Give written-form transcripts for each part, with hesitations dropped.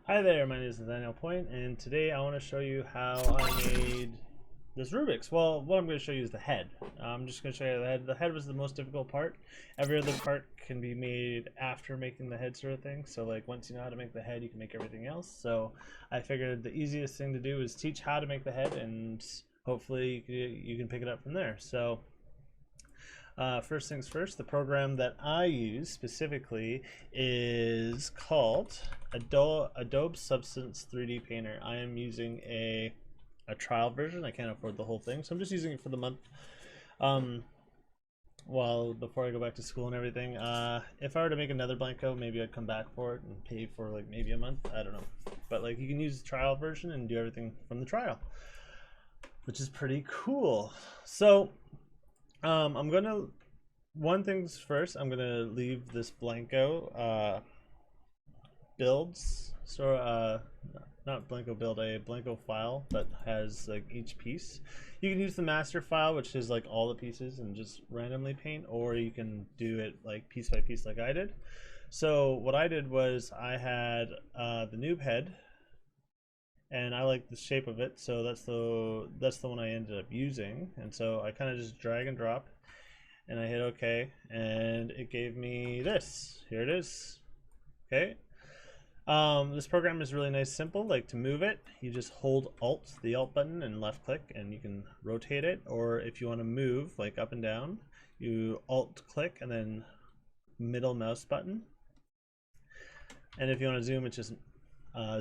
Hi there, my name is Nathaniel Point, and today I want to show you how I made this Rubik's. Well, what I'm going to show you is the head. I'm just going to show you the head. The head was the most difficult part. Every other part can be made after making the head sort of thing. So like once you know how to make the head, you can make everything else. So I figured the easiest thing to do is teach how to make the head, and hopefully you can pick it up from there. So first things first, the program that I use specifically is called Adobe Substance 3D Painter. I am using a trial version. I can't afford the whole thing, so I'm just using it for the month. Well, before I go back to school and everything. If I were to make another Blanko, maybe I'd come back for it and pay for like maybe a month. I don't know, but like you can use the trial version and do everything from the trial, which is pretty cool. So I'm gonna, one thing's first, I'm gonna leave this Blanko builds, so not Blanko build, a Blanko file that has like each piece. You can use the master file, which is like all the pieces, and just randomly paint, or you can do it like piece by piece like I did. So what I did was I had the NooB head, and I like the shape of it, so that's the one I ended up using. And so I kind of just drag and drop, and I hit OK, and it gave me this. Here it is. Okay. This program is really nice, simple. Like to move it, you just hold Alt, the Alt button, and left click, and you can rotate it. Or if you want to move, like up and down, you Alt click and then middle mouse button. And if you want to zoom, it's just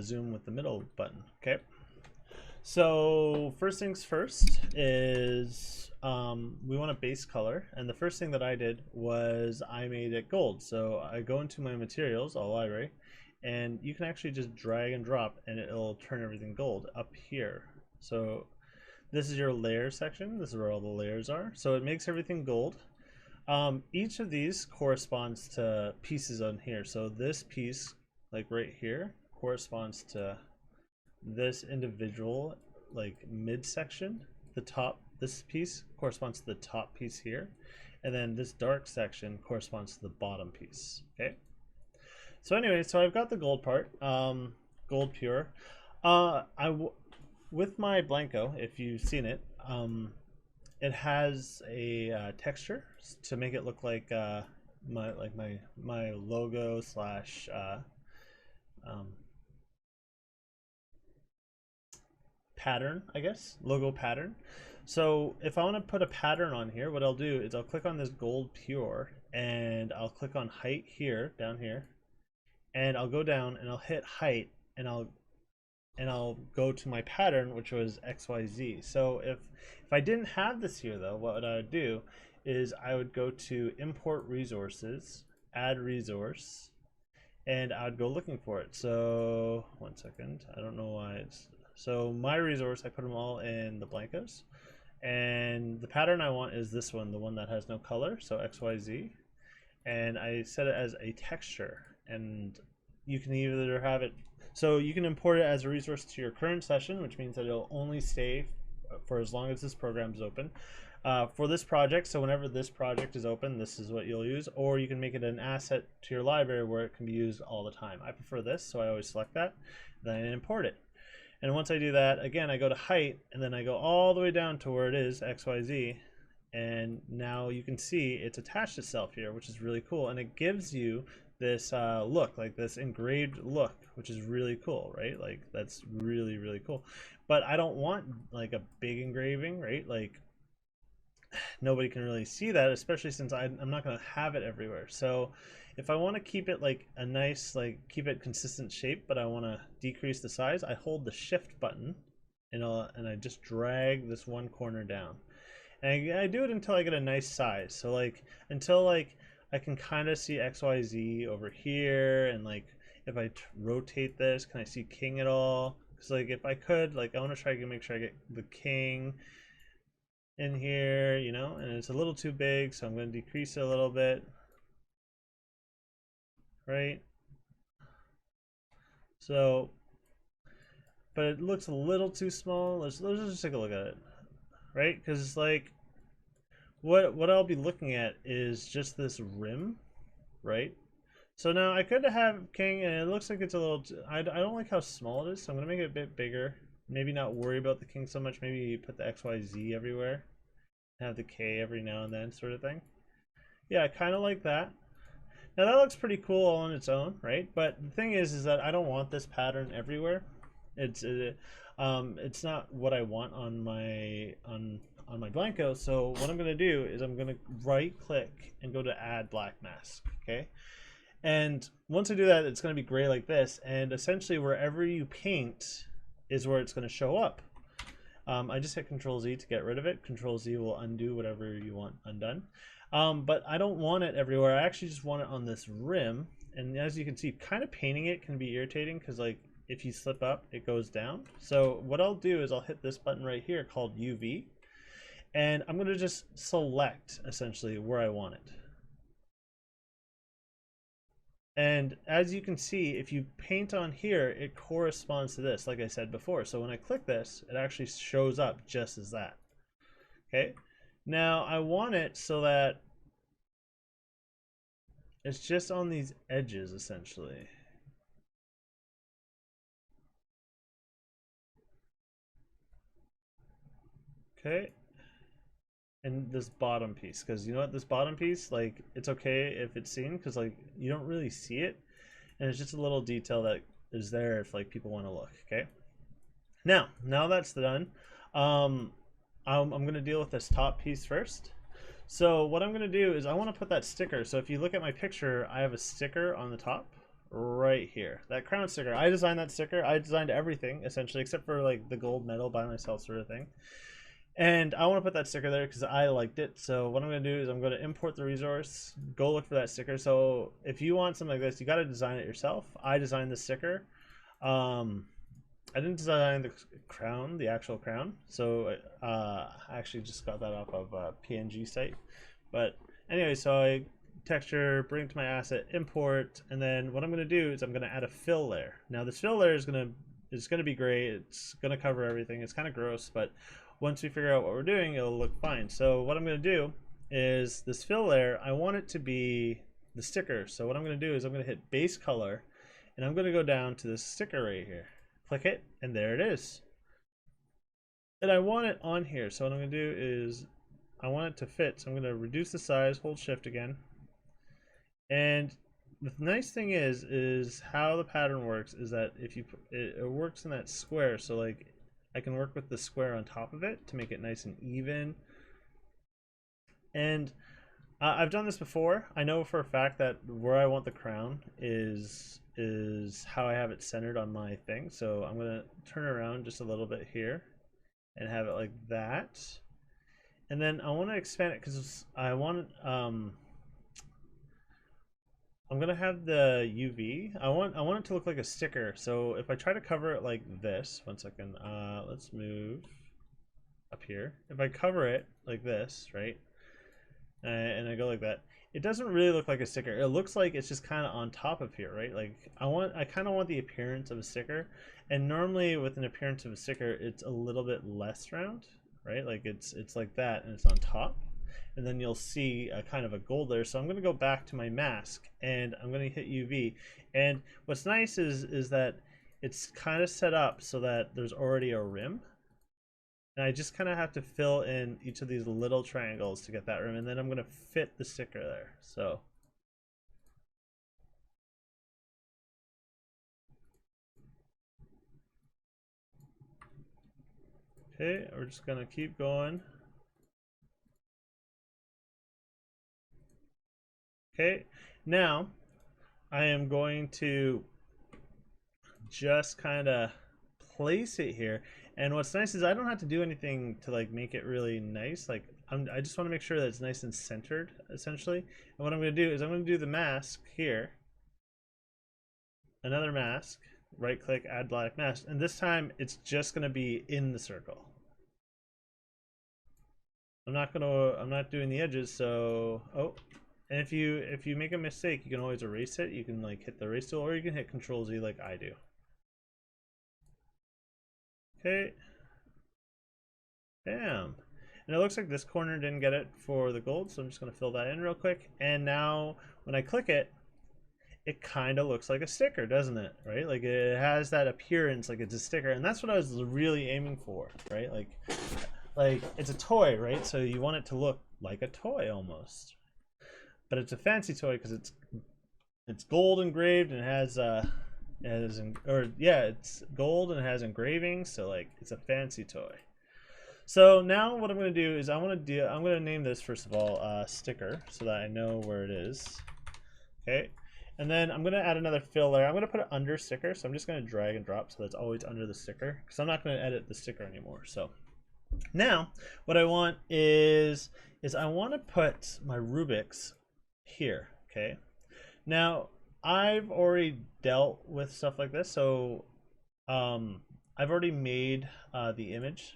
zoom with the middle button. Okay. So first things first is we want a base color, and the first thing that I did was I made it gold. So I go into my materials, all library, and you can actually just drag and drop and it'll turn everything gold up here. So this is your layer section. This is where all the layers are. So it makes everything gold. Each of these corresponds to pieces on here. So this piece, like right here, corresponds to this individual like midsection. The top, this piece corresponds to the top piece here, and then this dark section corresponds to the bottom piece. Okay. So anyway, so I've got the gold part, gold pure. With my Blanko, if you've seen it, it has a texture to make it look like my logo slash pattern, I guess, logo pattern. So if I want to put a pattern on here, what I'll do is I'll click on this gold pure, and I'll click on height here, down here, and I'll go down and I'll hit height, and I'll go to my pattern, which was XYZ. So if I didn't have this here though, what I would do is I would go to import resources, add resource, and I'd go looking for it. So one second, I don't know why it's, so my resource, I put them all in the Blankos, and the pattern I want is this one, the one that has no color, so XYZ, and I set it as a texture. And you can either have it, so you can import it as a resource to your current session, which means that it'll only stay for as long as this program is open for this project. So whenever this project is open, this is what you'll use. Or you can make it an asset to your library where it can be used all the time. I prefer this, so I always select that, then I import it. And once I do that, again, I go to height, and then I go all the way down to where it is, XYZ, and now you can see it's attached itself here, which is really cool. And it gives you this look, like this engraved look, which is really cool, right? Like that's really, really cool. But I don't want like a big engraving, right? Like nobody can really see that, especially since I'm not going to have it everywhere. So if I want to keep it like a nice, like keep it consistent shape, but I want to decrease the size, I hold the shift button, and I just drag this one corner down. And I do it until I get a nice size. So like until like I can kind of see XYZ over here, and like if I rotate this, can I see king at all? Because like if I could, like I want to try to make sure I get the king in here, you know, and it's a little too big, so I'm going to decrease it a little bit, right? So, but it looks a little too small. Let's just take a look at it, right? Because like what I'll be looking at is just this rim, right? So now I could have king, and it looks like it's a little. I don't like how small it is, so I'm gonna make it a bit bigger. Maybe not worry about the king so much. Maybe put the XYZ everywhere, have the K every now and then, sort of thing. Yeah, I kind of like that. Now that looks pretty cool all on its own, right? But the thing is that I don't want this pattern everywhere. It's not what I want on my Blanko. So what I'm gonna do is I'm gonna right click and go to add black mask. Okay. And once I do that, it's going to be gray like this. And essentially, wherever you paint is where it's going to show up. I just hit Control Z to get rid of it. Control Z will undo whatever you want undone. But I don't want it everywhere. I actually just want it on this rim. And as you can see, kind of painting it can be irritating because, like, if you slip up, it goes down. So what I'll do is I'll hit this button right here called UV. And I'm going to just select, essentially, where I want it. And as you can see, if you paint on here, it corresponds to this, like I said before. So when I click this, it actually shows up just as that. Okay. Now I want it so that it's just on these edges, essentially. Okay. And this bottom piece, because you know what, this bottom piece, like, it's okay if it's seen, because like you don't really see it, and it's just a little detail that is there if like people want to look. Okay, now that's done, I'm going to deal with this top piece first. So what I'm going to do is I want to put that sticker. So if you look at my picture, I have a sticker on the top right here, that crown sticker. I designed that sticker. I designed everything essentially except for like the gold medal by myself, sort of thing. And I want to put that sticker there because I liked it. So what I'm going to do is I'm going to import the resource, go look for that sticker. So if you want something like this, you got to design it yourself. I designed the sticker. I didn't design the crown, the actual crown. So I actually just got that off of a PNG site. But anyway, so I texture, bring it to my asset, import, and then what I'm going to do is I'm going to add a fill layer. Now this fill layer is going to be gray. It's going to cover everything. It's kind of gross, but once we figure out what we're doing, it'll look fine. So what I'm going to do is this fill layer, I want it to be the sticker. So what I'm going to do is I'm going to hit base color, and I'm going to go down to this sticker right here. Click it, and there it is. And I want it on here. So what I'm going to do is I want it to fit. So I'm going to reduce the size, hold shift again. And the nice thing is how the pattern works is that if you it works in that square. So like I can work with the square on top of it to make it nice and even. And I've done this before. I know for a fact that where I want the crown is how I have it centered on my thing. So I'm going to turn around just a little bit here and have it like that. And then I want to expand it because I want I'm gonna have the UV. I want it to look like a sticker. So if I try to cover it like this, 1 second. Let's move up here. If I cover it like this, right, and I go like that, it doesn't really look like a sticker. It looks like it's just kind of on top of here, right? Like I kind of want the appearance of a sticker. And normally with an appearance of a sticker, it's a little bit less round, right? Like it's like that, and it's on top. And then you'll see a kind of a gold there. So I'm going to go back to my mask and I'm going to hit UV. And what's nice is that it's kind of set up so that there's already a rim. And I just kind of have to fill in each of these little triangles to get that rim. And then I'm going to fit the sticker there. So okay, we're just going to keep going. Okay, now I am going to just kind of place it here. And what's nice is I don't have to do anything to like make it really nice. Like I just want to make sure that it's nice and centered, essentially. And what I'm going to do is I'm going to do the mask here, another mask, right click, add black mask, and this time it's just going to be in the circle. I'm not doing the edges. So and if you make a mistake, you can always erase it. You can like hit the erase tool, or you can hit Control Z like I do. Okay. Bam. And it looks like this corner didn't get it for the gold, so I'm just going to fill that in real quick. And now when I click it, it kind of looks like a sticker, doesn't it? Right? Like it has that appearance like it's a sticker, and that's what I was really aiming for, right? Like it's a toy, right? So you want it to look like a toy almost, but it's a fancy toy because it's gold engraved and has it's gold and it has engravings, so like it's a fancy toy. So now what I'm going to do is I'm going to name this first of all sticker so that I know where it is. Okay, and then I'm going to add another fill layer. I'm going to put it under sticker, so I'm just going to drag and drop so that's always under the sticker because I'm not going to edit the sticker anymore. So now what I want is I want to put my Rubrics here. Okay, now I've already dealt with stuff like this, so I've already made the image.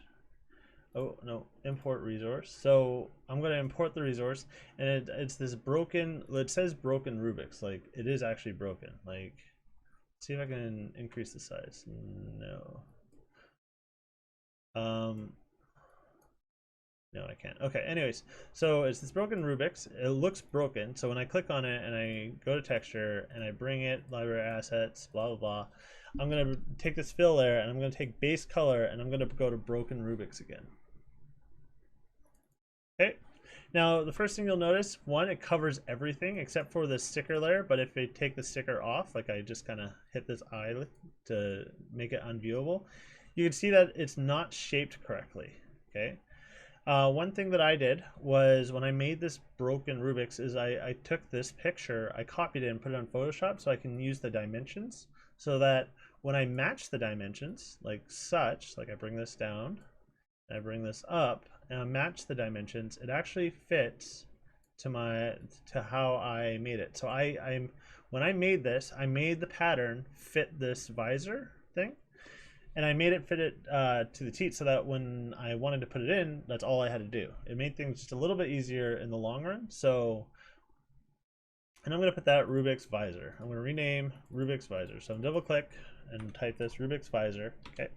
Oh no, import resource. So I'm going to import the resource, and it's this broken, it says broken Rubix, like it is actually broken. Like, see if I can increase the size. No. No, I can't. Okay, anyways, so it's this broken Rubix. It looks broken, so when I click on it and I go to texture and I bring it, library assets, blah, blah, blah, I'm going to take this fill layer and I'm going to take base color and I'm going to go to broken Rubix again. Okay, now the first thing you'll notice, one, it covers everything except for the sticker layer, but if I take the sticker off, like I just kind of hit this eye to make it unviewable, you can see that it's not shaped correctly. Okay, one thing that I did was when I made this broken Rubix is I took this picture, I copied it and put it on Photoshop so I can use the dimensions so that when I match the dimensions like such, like I bring this down, I bring this up and I match the dimensions, it actually fits to how I made it. So when I made this, I made the pattern fit this visor thing, and I made it fit it to the teeth so that when I wanted to put it in, that's all I had to do. It made things just a little bit easier in the long run. So, and I'm going to put that Rubix visor. I'm going to rename Rubix visor. So I'm double click and type this Rubix visor. Okay.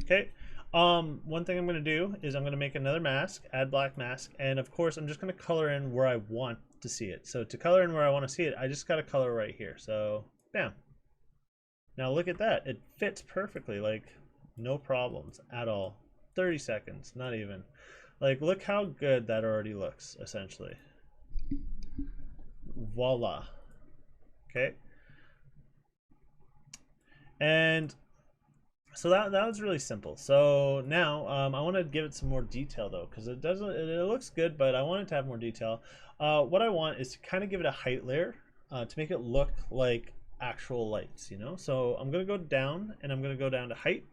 Okay. One thing I'm going to do is I'm going to make another mask, add black mask, and of course I'm just going to color in where I want to see it. So to color in where I want to see it, I just got to color right here. So bam. Now look at that. It fits perfectly, like no problems at all. 30 seconds, not even. Like look how good that already looks, essentially. Voila. Okay. And so that was really simple. So now I want to give it some more detail though, because it looks good, but I want it to have more detail. What I want is to kind of give it a height layer to make it look like actual lights, you know. So I'm going to go down and I'm going to go down to height,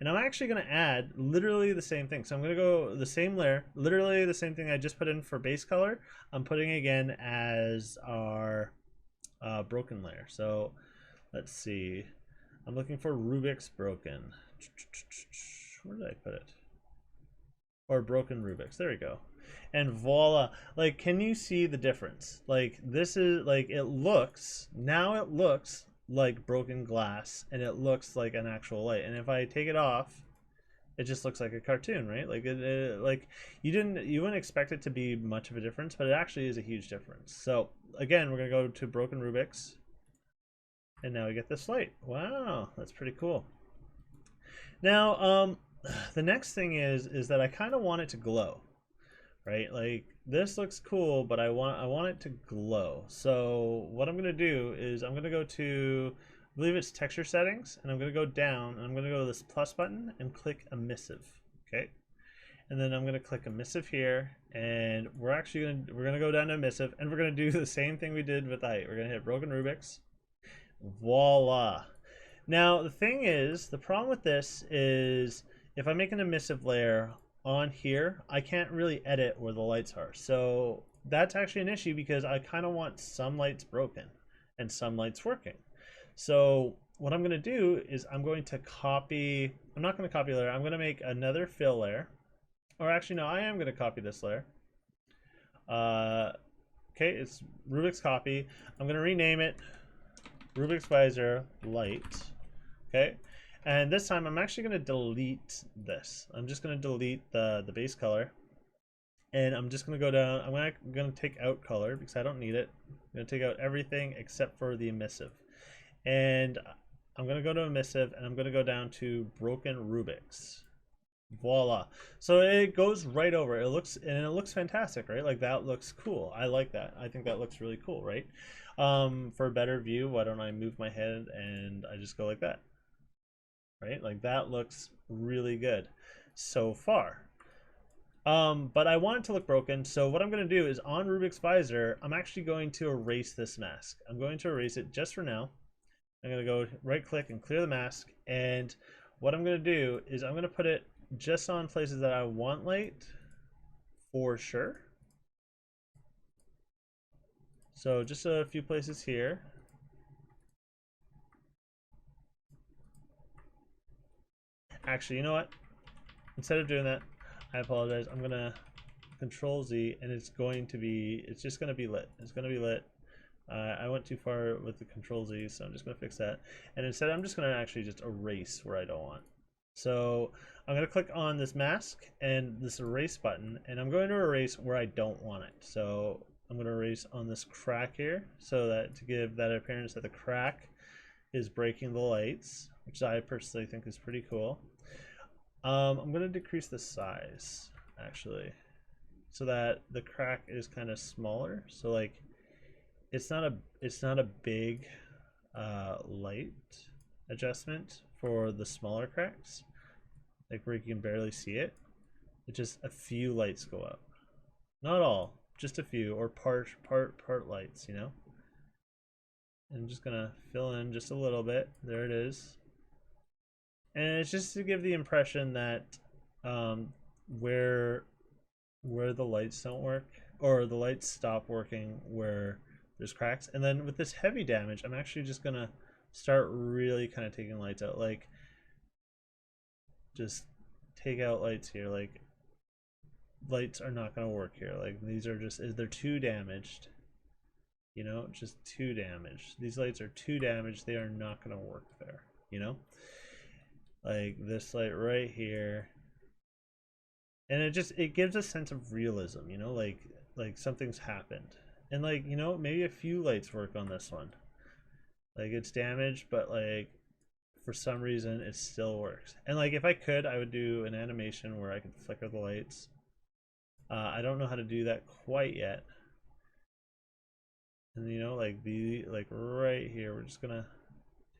and I'm actually going to add literally the same thing. So I'm going to go the same layer, literally the same thing I just put in for base color, I'm putting again as our broken layer. So let's see. I'm looking for Rubix broken. Where did I put it? Or broken Rubix. There we go. And voila. Like, can you see the difference? Like, this is like it looks like broken glass, and it looks like an actual light. And if I take it off, it just looks like a cartoon, right? Like like you wouldn't expect it to be much of a difference, but it actually is a huge difference. So again, we're gonna go to broken Rubix. And now we get this light. Wow, that's pretty cool. Now, the next thing is that I kind of want it to glow, right? Like this looks cool, but I want it to glow. So what I'm gonna do is I'm gonna go to, I believe it's texture settings, and I'm gonna go down and I'm gonna go to this plus button and click emissive. Okay, and then I'm gonna click emissive here, and we're gonna go down to emissive, and we're gonna do the same thing we did with the height. We're gonna hit broken Rubix. Voila. Now the thing is, the problem with this is if I make an emissive layer on here, I can't really edit where the lights are. So that's actually an issue because I kind of want some lights broken and some lights working. So what I'm going to do is I'm going to copy, I'm not going to copy a layer, I'm going to make another fill layer. Or actually no, I am going to copy this layer. Okay, it's Rubix copy. I'm going to rename it Rubix Visor Light. Okay, and this time I'm actually going to delete this. I'm just going to delete the base color, and I'm just gonna go down. I'm gonna take out color because I don't need it. I'm gonna take out everything except for the emissive, and I'm gonna go to emissive, and I'm gonna go down to broken Rubix. Voila. So it goes right over. It looks fantastic, right? Like that looks cool. I like that. I think that looks really cool, right? For a better view, why don't I move my head and I just go like that, right? Like that looks really good so far. But I want it to look broken, so what I'm going to do is on Rubix Visor, I'm actually going to erase this mask. I'm going to erase it just for now. I'm going to go right click and clear the mask, and what I'm going to do is I'm going to put it just on places that I want light for sure. So just a few places here. Actually, you know what? Instead of doing that, I apologize. I'm gonna Control Z, and it's just gonna be lit. It's gonna be lit. I went too far with the Control Z, so I'm just gonna fix that. And instead, I'm just gonna actually just erase where I don't want. So I'm gonna click on this mask and this erase button, and I'm going to erase where I don't want it. So I'm gonna erase on this crack here, so that to give that appearance that the crack is breaking the lights, which I personally think is pretty cool. I'm gonna decrease the size actually, so that the crack is kind of smaller. So like, it's not a big light adjustment for the smaller cracks, like where you can barely see it. It's just a few lights go up, not all, just a few, or part lights, you know. And I'm just gonna fill in just a little bit. There it is. And it's just to give the impression that where the lights don't work, or the lights stop working where there's cracks. And then with this heavy damage, I'm actually just gonna start really kind of taking lights out, like just take out lights here. Like lights are not gonna work here. Like these are just, they're too damaged, you know, just too damaged. These lights are too damaged. They are not gonna work there, you know. Like this light right here, and it gives a sense of realism, you know, like something's happened. And like, you know, maybe a few lights work on this one, like it's damaged, but like for some reason it still works. And like if I could, I would do an animation where I could flicker the lights. I don't know how to do that quite yet. And you know, like right here, we're just gonna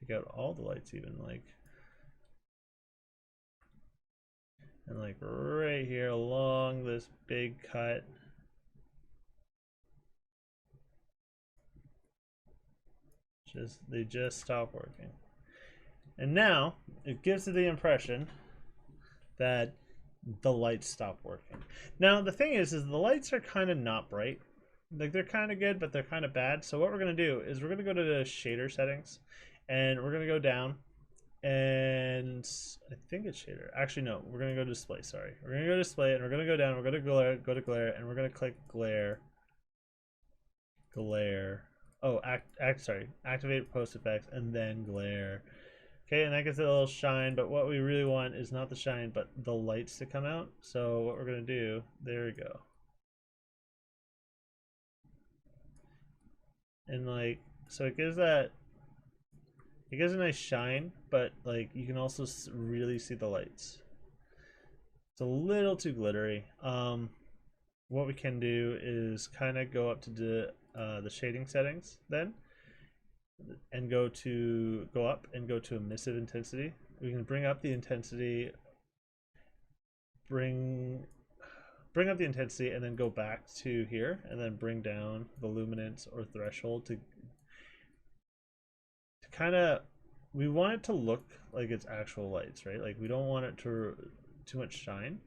take out all the lights, even like, and like right here along this big cut, they just stop working. And now it gives it the impression that the lights stop working. Now the thing is the lights are kind of not bright. Like they're kind of good, but they're kind of bad. So what we're gonna do is we're gonna go to the shader settings, and we're gonna go down, and I think it's shader. Actually, no, we're gonna go to display. Sorry, we're gonna go to display, and we're gonna go down. We're gonna go to glare, and we're gonna click glare. Oh, activate post effects, and then glare. Okay, and that gets a little shine, but what we really want is not the shine, but the lights to come out. So what we're gonna do, there we go. And like, so it gives a nice shine, but like you can also really see the lights. It's a little too glittery. What we can do is kind of go up to the shading settings then, and go up and go to emissive intensity. We can bring up the intensity, bring up the intensity, and then go back to here, and then bring down the luminance or threshold to kind of, we want it to look like it's actual lights, right? Like we don't want it to too much shine.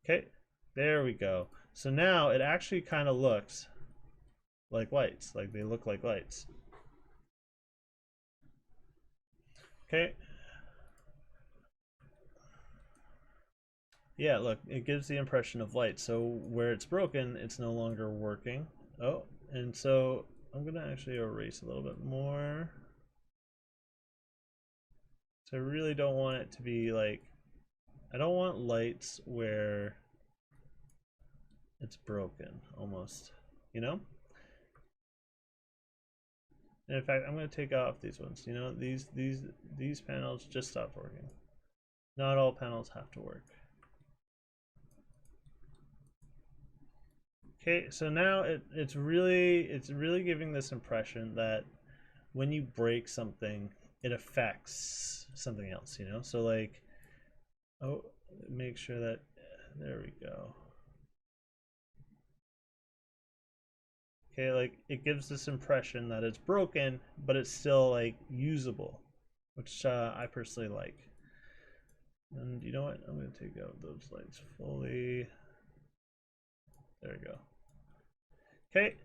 Okay, there we go. So now it actually kind of looks like lights, like they look like lights. Okay. Yeah, look, it gives the impression of light. So where it's broken, it's no longer working. Oh, and so I'm gonna actually erase a little bit more. So I really don't want it to be like, I don't want lights where it's broken almost, you know? And in fact, I'm going to take off these ones. You know, these panels just stopped working. Not all panels have to work. Okay, so now it's really giving this impression that when you break something, it affects something else, you know? So like, oh, make sure that, there we go. Okay, like it gives this impression that it's broken, but it's still like usable, which I personally like. And you know what? I'm going to take out those lights fully. There we go. Okay.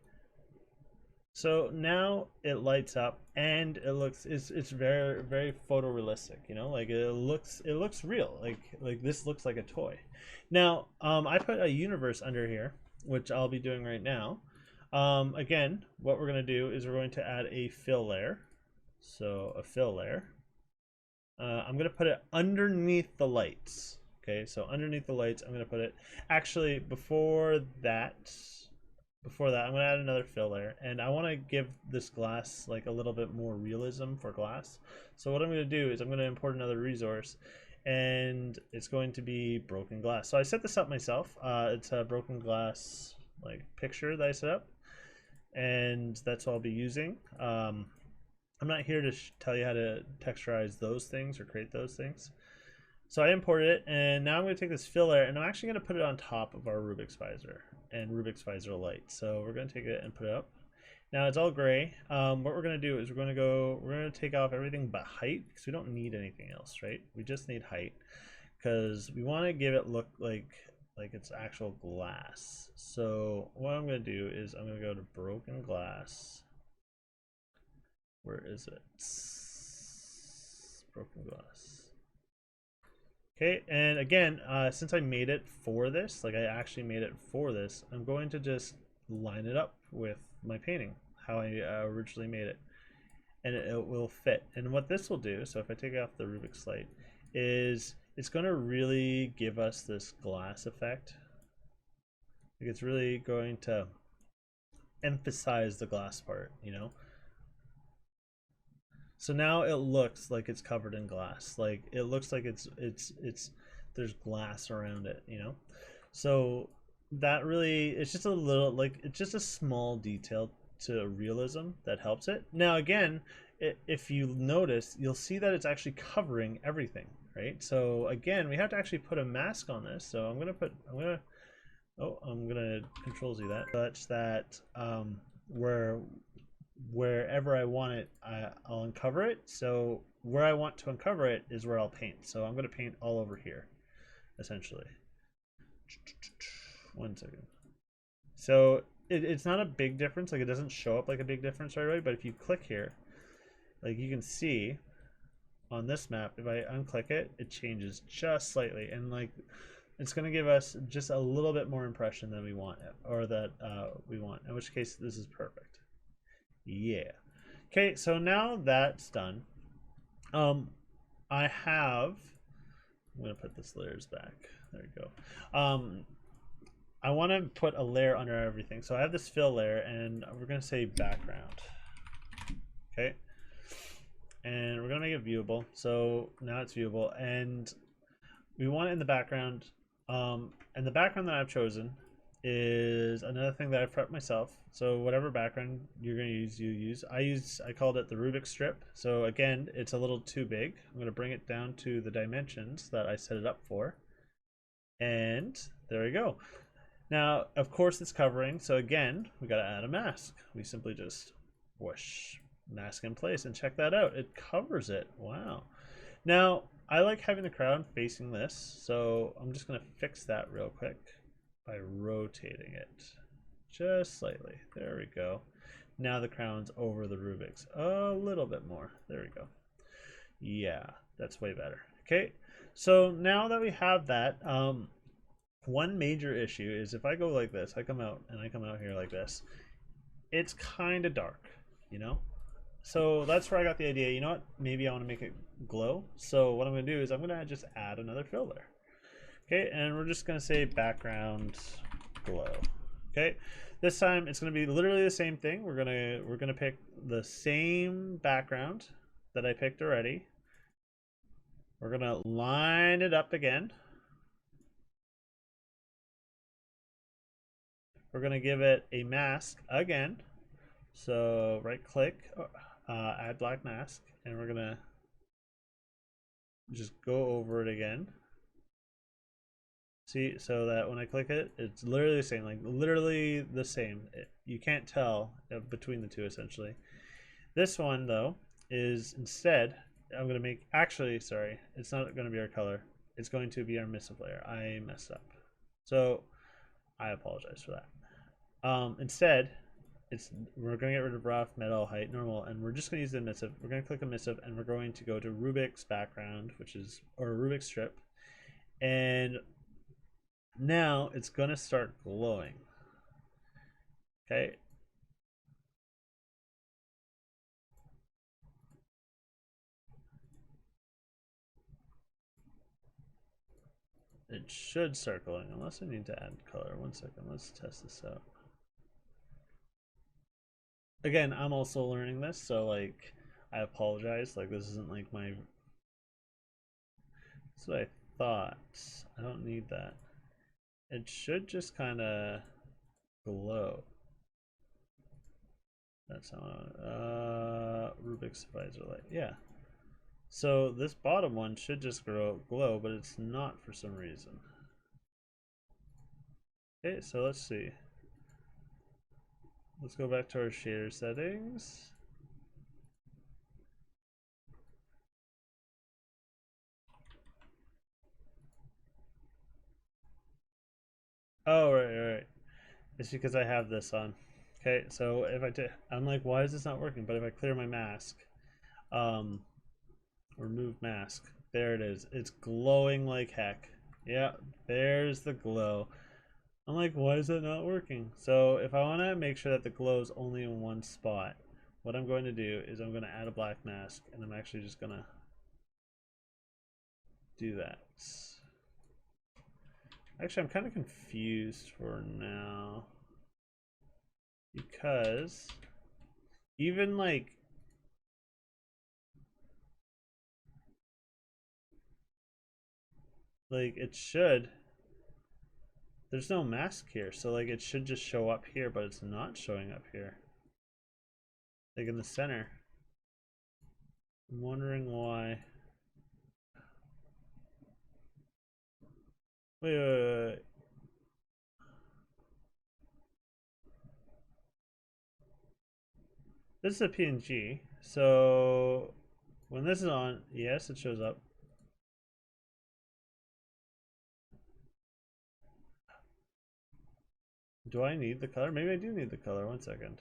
So now it lights up and it looks it's very photorealistic, you know, like it looks real, like this looks like a toy. Now I put a universe under here, which I'll be doing right now. Again, what we're going to do is we're going to add a fill layer. So a fill layer. I'm going to put it underneath the lights. Okay, so underneath the lights, I'm going to put it. Actually, before that, I'm going to add another fill layer, and I want to give this glass like a little bit more realism for glass. So what I'm going to do is I'm going to import another resource, and it's going to be broken glass. So I set this up myself. It's a broken glass like picture that I set up, and that's what I'll be using. I'm not here to tell you how to texturize those things or create those things. So I imported it, and now I'm going to take this fill layer, and I'm actually going to put it on top of our Rubix Visor and Rubix Visor Light. So we're going to take it and put it up. Now it's all gray. What we're going to do is we're going to take off everything but height, because we don't need anything else, right? We just need height, because we want to give it look like it's actual glass. So what I'm going to do is I'm going to go to broken glass. Where is it? Broken glass. Okay, and again, since I made it for this, like I actually made it for this, I'm going to just line it up with my painting, how I originally made it, and it will fit. And what this will do, so if I take off the Rubik's light, is it's going to really give us this glass effect. Like it's really going to emphasize the glass part, you know? So now it looks like it's covered in glass. Like it looks like it's there's glass around it, you know? So that really, it's just a little, like it's just a small detail to realism that helps it. Now again, if you notice, you'll see that it's actually covering everything, right? So again, we have to actually put a mask on this. So I'm gonna Control Z that, such that wherever I want it, I'll uncover it. So where I want to uncover it is where I'll paint. So I'm going to paint all over here, essentially. 1 second. So it's not a big difference. Like it doesn't show up like a big difference right away. But if you click here, like you can see on this map, if I unclick it, it changes just slightly. And like it's going to give us just a little bit more impression than we want, or that we want. In which case, this is perfect. Yeah. Okay, so now that's done. I'm gonna put this layers back. There we go. I want to put a layer under everything. So I have this fill layer, and we're gonna say background. Okay. And we're gonna make it viewable. So now it's viewable, and we want it in the background. And the background that I've chosen is another thing that I've prepped myself. So whatever background you're going to use, you use. I called it the Rubik strip. So again, it's a little too big. I'm going to bring it down to the dimensions that I set it up for. And there we go. Now, of course it's covering. So again, we got to add a mask. We simply just whoosh, mask in place, and check that out. It covers it. Wow. Now, I like having the crown facing this. So I'm just going to fix that real quick by rotating it just slightly. There we go. Now the crown's over the Rubik's a little bit more. There we go. Yeah, that's way better. Okay, so now that we have that, one major issue is if I go like this, I come out here like this, it's kind of dark, you know? So that's where I got the idea, you know what, maybe I want to make it glow. So what I'm going to do is I'm going to just add another fill layer. Okay, and we're just going to say background glow. Okay, this time it's going to be literally the same thing. We're gonna pick the same background that I picked already. We're gonna line it up again. We're gonna give it a mask again. So right click, add black mask, and we're gonna just go over it again. See, so that when I click it, it's literally the same, like literally the same. You can't tell between the two essentially. This one though is instead, I'm gonna make, actually, sorry, it's not gonna be our color. It's going to be our emissive layer. I messed up. So I apologize for that. Instead, we're going to get rid of rough, metal, height, normal, and we're just going to use the emissive. We're going to click emissive, and we're going to go to Rubix background, or Rubix strip, and now it's going to start glowing. Okay. It should start glowing, unless I need to add color. One second, let's test this out. Again, I'm also learning this, so like, I apologize. Like, this isn't like my. That's what I thought. I don't need that. It should just kind of glow. That's how. Rubix Visor light. Yeah. So this bottom one should just glow, but it's not for some reason. Okay, so let's see. Let's go back to our shader settings. Oh, right. It's because I have this on. Okay, so if I'm like, why is this not working? But if I clear my mask, remove mask, there it is. It's glowing like heck. Yeah, there's the glow. I'm like, why is that not working? So if I want to make sure that the glow is only in one spot, what I'm going to do is I'm going to add a black mask, and I'm actually just going to do that. Actually, I'm kind of confused for now, because even like it should, there's no mask here, so like it should just show up here, but it's not showing up here, like in the center. I'm wondering why. Wait. This is a PNG, so when this is on, yes, it shows up. Do I need the color? Maybe I do need the color. One second.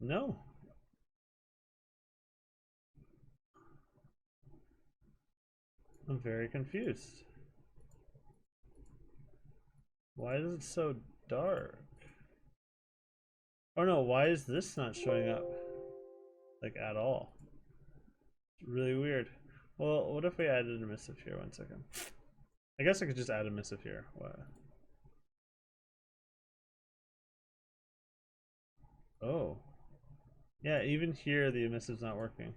No. I'm very confused. Why is it so dark? Oh no, why is this not showing up? Like at all? It's really weird. Well, what if we added a emissive here? One second. I guess I could just add a emissive here. What? Oh. Yeah, even here the emissive's not working.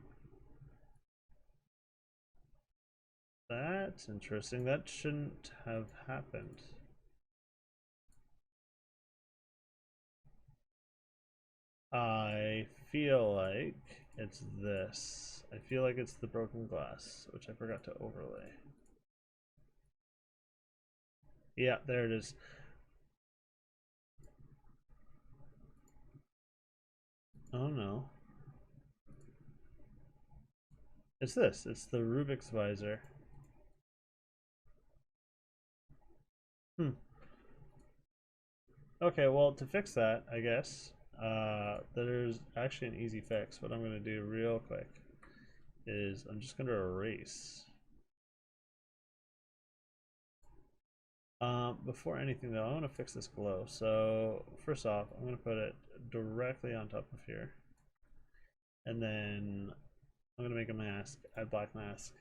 That's interesting. That shouldn't have happened. I feel like it's this. I feel like it's the broken glass, which I forgot to overlay. Yeah, there it is. Oh no. It's this. It's the Rubix visor. Hmm. Okay, well, to fix that, I guess, there's actually an easy fix. What I'm going to do real quick is I'm just going to erase. Before anything though, I want to fix this glow. So first off, I'm going to put it directly on top of here. And then I'm going to make a mask, add black mask,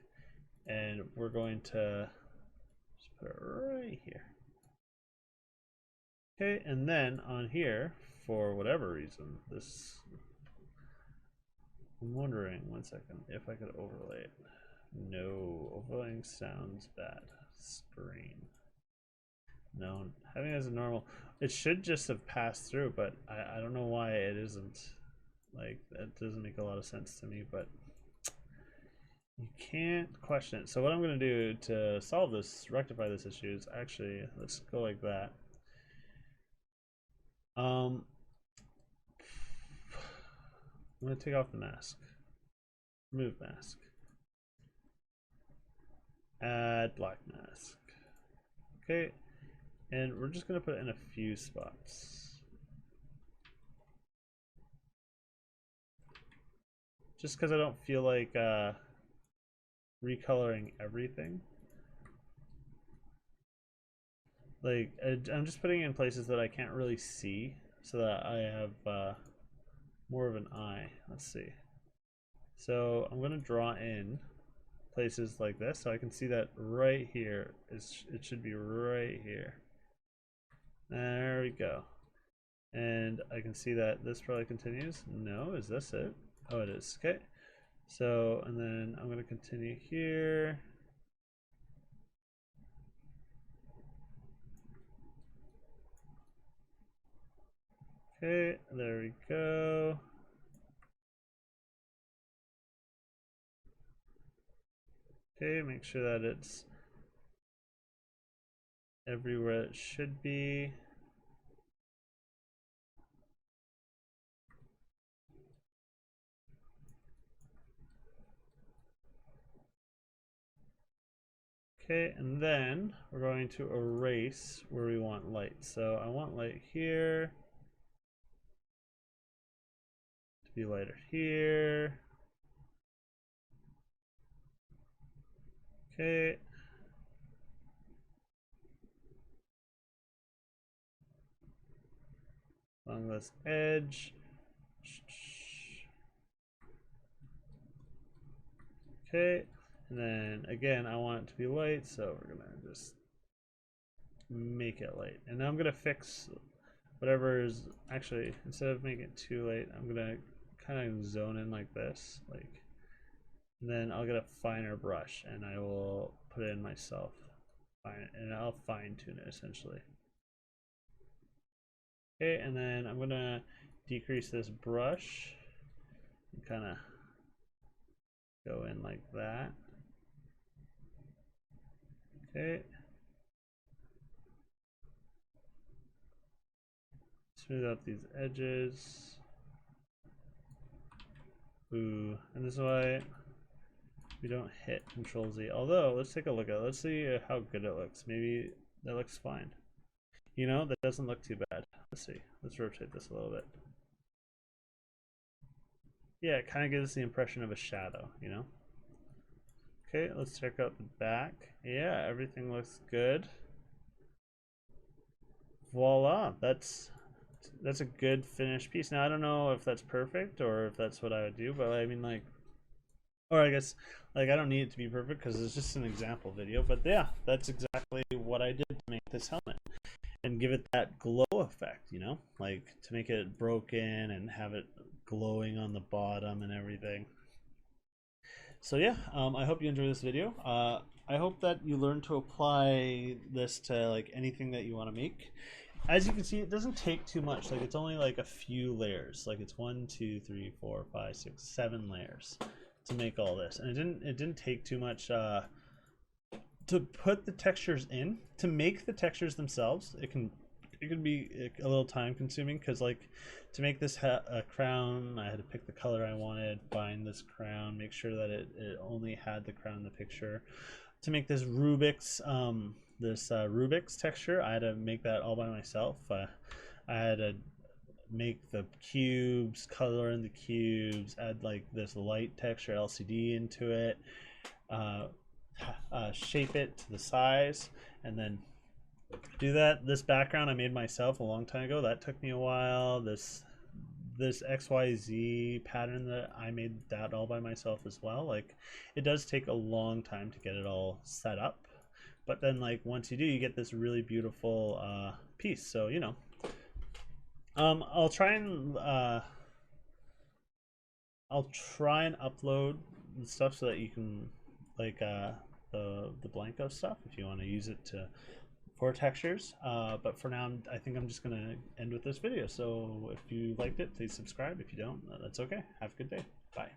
and we're going to just put it right here. Okay, and then on here, for whatever reason, this, I'm wondering, 1 second, if I could overlay it. No, overlaying sounds bad. Screen. No, having it as a normal, it should just have passed through, but I don't know why it isn't. Like, that doesn't make a lot of sense to me, but you can't question it. So what I'm going to do to solve this, rectify this issue is actually, let's go like that. I'm going to take off the mask. Remove mask. Add black mask. Okay. And we're just going to put it in a few spots. Just because I don't feel like recoloring everything. Like, I'm just putting it in places that I can't really see so that I have more of an eye. Let's see. So I'm going to draw in places like this so I can see that right here is, it should be right here. There we go. And I can see that this probably continues. No, is this it? Oh, it is. Okay. So, and then I'm going to continue here. Okay, there we go. Okay, make sure that it's everywhere it should be. Okay, and then we're going to erase where we want light. So I want light here to be lighter here. Okay. Along this edge. Okay, and then again, I want it to be light, so we're gonna just make it light. And now I'm gonna fix whatever is actually, instead of making it too light, I'm gonna kind of zone in like this, like, and then I'll get a finer brush and I will put it in myself, and I'll fine tune it essentially. Okay, and then I'm gonna decrease this brush and kind of go in like that. Okay. Smooth out these edges. Ooh, and this is why we don't hit Control Z. Although, let's take a look at it. Let's see how good it looks. Maybe that looks fine. You know, that doesn't look too bad. Let's see. Let's rotate this a little bit. Yeah, it kind of gives the impression of a shadow, you know? Okay, let's check out the back. Yeah, everything looks good. Voila, that's a good finished piece. Now I don't know if that's perfect or if that's what I would do, but I mean, like, or I guess, like, I don't need it to be perfect because it's just an example video, but yeah, that's exactly what I did to make this helmet and give it that glow effect, you know, like to make it broken and have it glowing on the bottom and everything. So yeah, I hope you enjoyed this video. I hope that you learn to apply this to like anything that you want to make. As you can see, it doesn't take too much. Like, it's only like a few layers. Like, it's 1, 2, 3, 4, 5, 6, 7 layers to make all this, and it didn't take too much to put the textures in. To make the textures themselves, it can be a little time consuming because, like, to make this a crown, I had to pick the color I wanted, find this crown, make sure that it only had the crown in the picture. To make this Rubix Rubix texture, I had to make that all by myself. I had to make the cubes, color in the cubes, add like this light texture LCD into it, shape it to the size, and then do that. This background I made myself a long time ago. That took me a while. this XYZ pattern that I made that all by myself as well. Like, it does take a long time to get it all set up, but then like once you do, you get this really beautiful piece. So you know, I'll try and upload stuff so that you can like the Blanko stuff if you want to use it for textures. But for now, I think I'm just gonna end with this video. So if you liked it, please subscribe. If you don't, that's okay. Have a good day. Bye.